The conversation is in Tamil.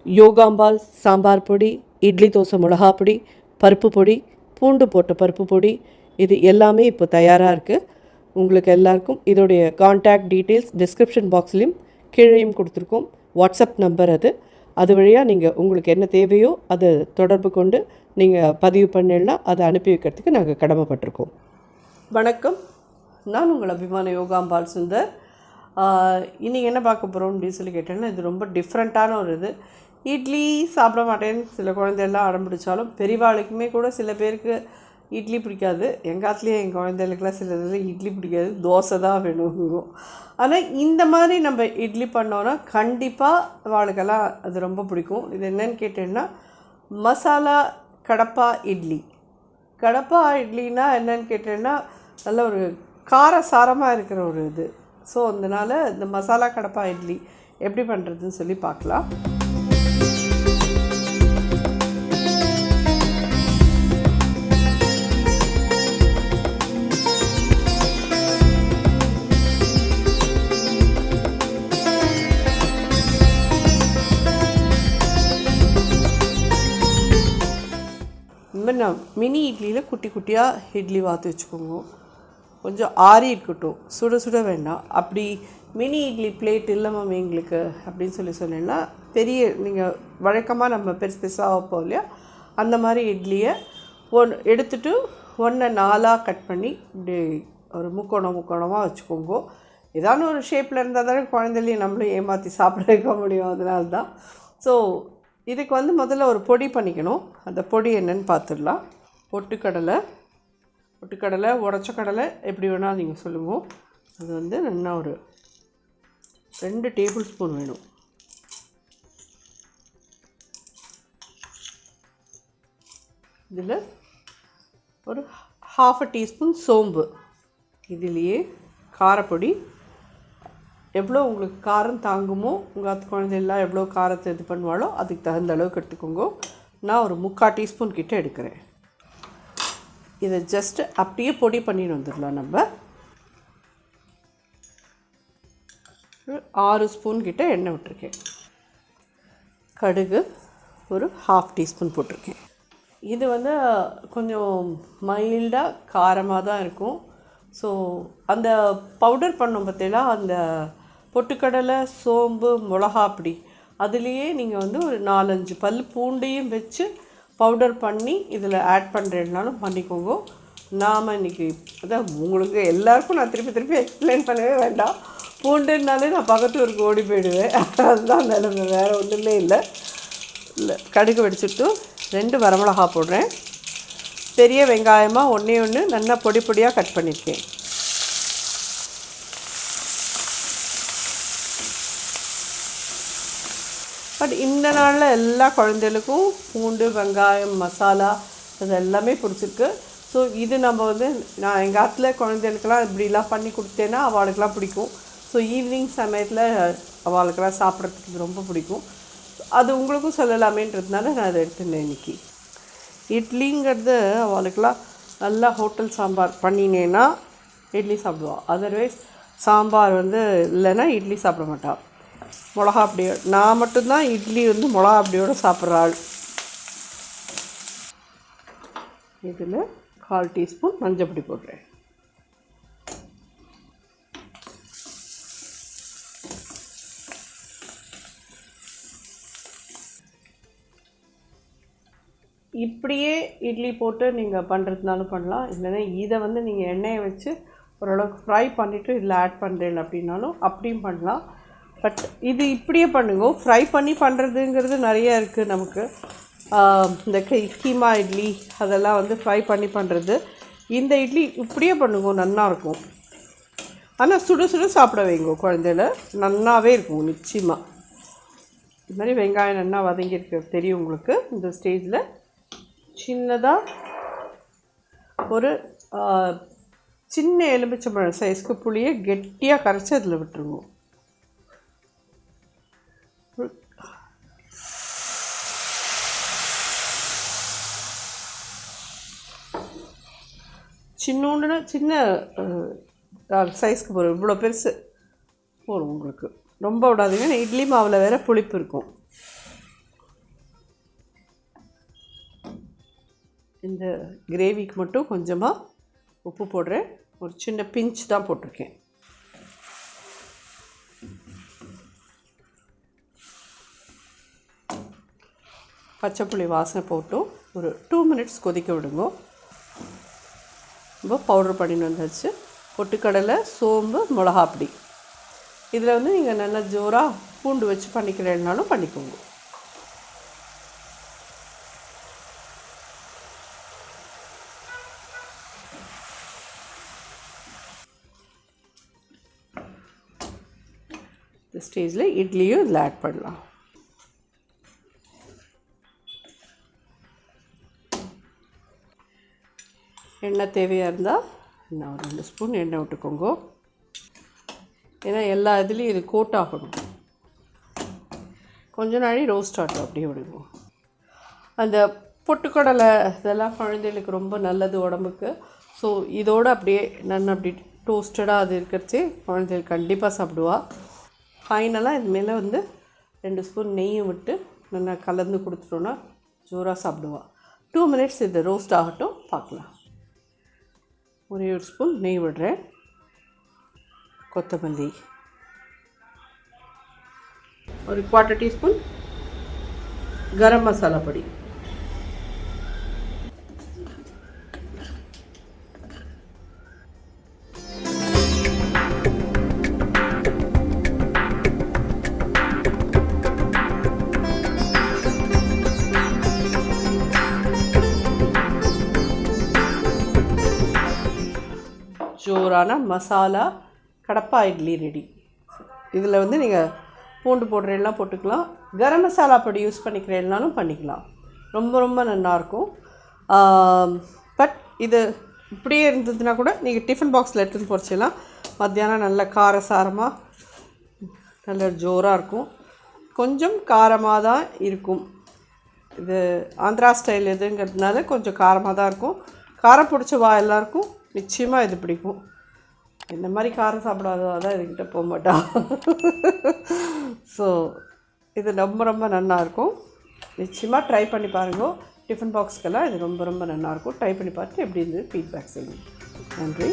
யோகாம்பால் சாம்பார் பொடி, இட்லி தோசை மிளகா பொடி, பருப்பு பொடி, பூண்டு போட்ட பருப்பு பொடி, இது எல்லாமே இப்போ தயாராக இருக்குது. உங்களுக்கு எல்லாருக்கும் இதோடைய கான்டாக்ட் டீட்டெயில்ஸ் டிஸ்கிரிப்ஷன் பாக்ஸ்லேயும் கீழேயும் கொடுத்துருக்கோம். வாட்ஸ்அப் நம்பர் அது வழியாக நீங்கள் உங்களுக்கு என்ன தேவையோ அதை தொடர்பு கொண்டு நீங்கள் பதிவு பண்ணிடலாம். அதை அனுப்பி வைக்கிறதுக்கு நாங்கள் கடமைப்பட்டிருக்கோம். வணக்கம், நான் உங்கள் அபிமான யோகாம்பால் சுந்தர். இன்றைக்கி என்ன பார்க்க போகிறோம் அப்படின்னு சொல்லி கேட்டேன்னா, இது ரொம்ப டிஃப்ரெண்ட்டான ஒரு இது. இட்லி சாப்பிட மாட்டேன்னு சில குழந்தையெல்லாம் ஆரம்பித்தாலும் பெரியவாளுக்குமே கூட சில பேருக்கு இட்லி பிடிக்காது. எங்காத்துலேயே எங்கள் குழந்தைகளுக்கெல்லாம் சில இதில் இட்லி பிடிக்காது, தோசை தான் வேணுங்கும். ஆனால் இந்த மாதிரி நம்ம இட்லி பண்ணோன்னா கண்டிப்பாக வாழ்க்கெல்லாம் அது ரொம்ப பிடிக்கும். இது என்னன்னு கேட்டேன்னா, மசாலா கடப்பா இட்லி. கடப்பா இட்லின்னா என்னன்னு கேட்டேன்னா, நல்ல ஒரு காரசாரமாக இருக்கிற ஒரு இது. ஸோ அதனால் இந்த மசாலா கடப்பா இட்லி எப்படி பண்ணுறதுன்னு சொல்லி பார்க்கலாம். நான் மினி இட்லியில் குட்டி குட்டியாக இட்லி வாத்து வச்சுக்கோங்க. கொஞ்சம் ஆறி இருக்கட்டும், சுட சுட வேண்டாம். அப்படி மினி இட்லி பிளேட் இல்லாமல் எங்களுக்கு அப்படின்னு சொன்னீங்கன்னா, பெரிய நீங்கள் வழக்கமாக நம்ம பெருசு பெருசாக வைப்போம் இல்லையா, அந்த மாதிரி இட்லியை எடுத்துகிட்டு 1 4 கட் பண்ணி இப்படி ஒரு முக்கோணமாக வச்சுக்கோங்க. ஏதான ஒரு ஷேப்பில் இருந்தால் தானே குழந்தைலையும் நம்மளும் ஏமாற்றி சாப்பிட வைக்க முடியும். அதனால தான். ஸோ இதுக்கு முதல்ல ஒரு பொடி பண்ணிக்கணும். அந்த பொடி என்னன்னு பார்த்துடலாம். பொட்டுக்கடலை, உடச்ச கடலை எப்படி வேணால் நீங்கள் சொல்லுங்கள். அது நல்லா ஒரு 2 டேபிள் ஸ்பூன் வேணும். இதில் ஒரு 1/2 டீஸ்பூன் சோம்பு. இதுலேயே காரப்பொடி எவ்வளோ உங்களுக்கு காரம் தாங்குமோ, உங்கள் குழந்தையெல்லாம் எவ்வளோ காரத்தை இது பண்ணுவாளோ அதுக்கு தகுந்த அளவுக்கு எடுத்துக்கோங்க. நான் ஒரு 3/4 டீஸ்பூன் கிட்ட எடுக்கிறேன். இதை ஜஸ்ட்டு அப்படியே பொடி பண்ணிட்டு வந்துடலாம். நம்ம 6 ஸ்பூன் கிட்ட எண்ணெய் விட்டுருக்கேன். கடுகு ஒரு 1/2 டீஸ்பூன் போட்டிருக்கேன். இது கொஞ்சம் மைல்டாக காரமாக தான் இருக்கும். ஸோ அந்த பவுடர் பண்ணோம் பார்த்தீங்களா, அந்த பொட்டுக்கடலை, சோம்பு, மிளகா அப்படி அதுலேயே நீங்கள் ஒரு 4-5 பல் பூண்டையும் வச்சு பவுடர் பண்ணி இதில் ஆட் பண்ணுறதுனாலும் பண்ணிக்கோங்க. நாம் இன்றைக்கி அதான் உங்களுக்கு எல்லாருக்கும் நான் திருப்பி எக்ஸ்பிளைன் பண்ணவே வேண்டாம். பூண்டுனாலே நான் பக்கத்து ஊருக்கு ஓடி போயிடுவேன். அதுதான் நிலைமை, வேறு ஒன்றுமே இல்லை. கடுகு வெடிச்சுட்டு 2 வரமிளகா போடுறேன். பெரிய வெங்காயமாக 1 நல்லா பொடி பொடியாக கட் பண்ணியிருக்கேன். பட் இந்த நாளில் எல்லா குழந்தைகளுக்கும் பூண்டு, வெங்காயம், மசாலா அது எல்லாமே பிடிச்சிருக்கு. ஸோ இது நம்ம நான் எங்கள் ஆத்தில் குழந்தைகளுக்கெல்லாம் இப்படிலாம் பண்ணி கொடுத்தேன்னா அவளுக்கெல்லாம் பிடிக்கும். ஸோ ஈவினிங் சமயத்தில் அவளுக்கெல்லாம் சாப்பிட்றதுக்கு ரொம்ப பிடிக்கும். அது உங்களுக்கும் சொல்லலாமேன்றதுனால நான் அதை எடுத்துட்டேன் இன்றைக்கி. இட்லிங்கிறது அவளுக்கெல்லாம் நல்லா ஹோட்டல் சாம்பார் பண்ணினேன்னா இட்லி சாப்பிடுவாள். அதர்வைஸ் சாம்பார் இல்லைன்னா இட்லி சாப்பிட மாட்டாள். மிளகா அப்படியே நான் மட்டும்தான் இட்லி மிளகா அப்படியோடு சாப்பிட்ற ஆள். இதில் 1/4 டீஸ்பூன் மஞ்சள் பொடி போடுறேன். இப்படியே இட்லி போட்டு நீங்கள் பண்ணுறதுனாலும் பண்ணலாம். இல்லைன்னா இதை நீங்கள் எண்ணெயை வச்சு ஓரளவுக்கு ஃப்ரை பண்ணிவிட்டு இதில் ஆட் பண்ணுறேன் அப்படின்னாலும் அப்படியும் பண்ணலாம். பட் இது இப்படியே பண்ணுங்க. ஃப்ரை பண்ணி பண்ணுறதுங்கிறது நிறையா இருக்குது நமக்கு. இந்த கீமா இட்லி அதெல்லாம் ஃப்ரை பண்ணி பண்ணுறது. இந்த இட்லி இப்படியே பண்ணுங்க, நல்லாயிருக்கும். ஆனால் சுட சுட சாப்பிட வைங்க குழந்தையில, நல்லாவே இருக்கும் நிச்சயமாக. இது மாதிரி வெங்காயம் நல்லா வதங்கியிருக்க தெரியும் உங்களுக்கு. இந்த ஸ்டேஜில் சின்னதாக ஒரு சின்ன எலுமிச்சம்பழம் சைஸ்க்கு புளியை கெட்டியாக கரைச்சி அதில் விட்டுருங்க. சின்ன சைஸ்க்கு போகிறோம். இவ்வளோ பெருசு போதும் உங்களுக்கு. ரொம்ப விடாதீங்க, இட்லி மாவில் வேறு புளிப்பு இருக்கும். இந்த கிரேவிக்கு மட்டும் கொஞ்சமாக உப்பு போடுறேன். ஒரு சின்ன பிஞ்ச் தான் போட்டிருக்கேன். பச்சைப்புளி வாசனை போட்டு ஒரு 2 மினிட்ஸ் கொதிக்க விடுங்க. இப்போ பவுடர் பண்ணின்னு வந்தாச்சு. பொட்டுக்கடலை, சோம்பு, மிளகாப்பொடி. இதில் வந்து நீங்கள் நல்லா ஜோராக பூண்டு வச்சு பண்ணிக்கிறேன்னாலும் பண்ணிக்கோங்க. இந்த ஸ்டேஜில் இட்லியும் இதில் ஆட் பண்ணலாம். எண்ணெய் தேவையாக இருந்தால் இன்னும் ஒரு 2 ஸ்பூன் எண்ணெய் விட்டுக்கோங்க. ஏன்னா எல்லா இதுலேயும் இது கோட் ஆகணும். கொஞ்ச நாளி ரோஸ்ட் ஆகட்டும், அப்படியே விடுங்க. அந்த பொட்டுக்கடலை இதெல்லாம் குழந்தைகளுக்கு ரொம்ப நல்லது உடம்புக்கு. ஸோ இதோடு அப்படியே நான் அப்படி டோஸ்டடாக அது இருக்கிறச்சே குழந்தைகள் கண்டிப்பாக சாப்பிடுவா. ஃபைனலாக இது மேலே வந்து 2 ஸ்பூன் நெய்யும் விட்டு நல்லா கலந்து கொடுத்துட்டோன்னா ஜோராக சாப்பிடுவா. 2 மினிட்ஸ் இது ரோஸ்ட் ஆகட்டும், பார்க்கலாம். ஒரே ஒரு ஸ்பூன் நெய் விடுறேன். கொத்தமல்லி, ஒரு 1/4 டீஸ்பூன் கரம் மசாலா பொடி, ஜோரான மசாலா கடப்பா இட்லி ரெடி. இதில் வந்து நீங்கள் பூண்டு போடுறேன்லாம் போட்டுக்கலாம். கரம் மசாலா பொடி யூஸ் பண்ணிக்கிறேன்னாலும் பண்ணிக்கலாம். ரொம்ப ரொம்ப நல்லாயிருக்கும். பட் இது இப்படியே இருந்ததுன்னா கூட நீங்கள் டிஃபன் பாக்ஸில் எடுத்துகிட்டு போகிறச்செல்லாம் மத்தியானம் நல்ல காரசாரமாக நல்ல ஜோராக இருக்கும். கொஞ்சம் காரமாக தான் இருக்கும். இது ஆந்திரா ஸ்டைல் எதுங்கிறதுனால கொஞ்சம் காரமாக தான் இருக்கும். காரம் பிடிச்சவா எல்லாருக்கும் நிச்சயமாக இது பிடிக்கும். இந்த மாதிரி காரம் சாப்பிடாதவா தான் இதுக்கிட்ட போக மாட்டா. ஸோ இது ரொம்ப ரொம்ப நல்லாயிருக்கும். நிச்சயமாக ட்ரை பண்ணி பாருங்க. டிஃபன் பாக்ஸ்க்கெல்லாம் இது ரொம்ப ரொம்ப நல்லாயிருக்கும். ட்ரை பண்ணி பார்த்து எப்படி இருந்தது ஃபீட்பேக் செய்யுங்க. நன்றி.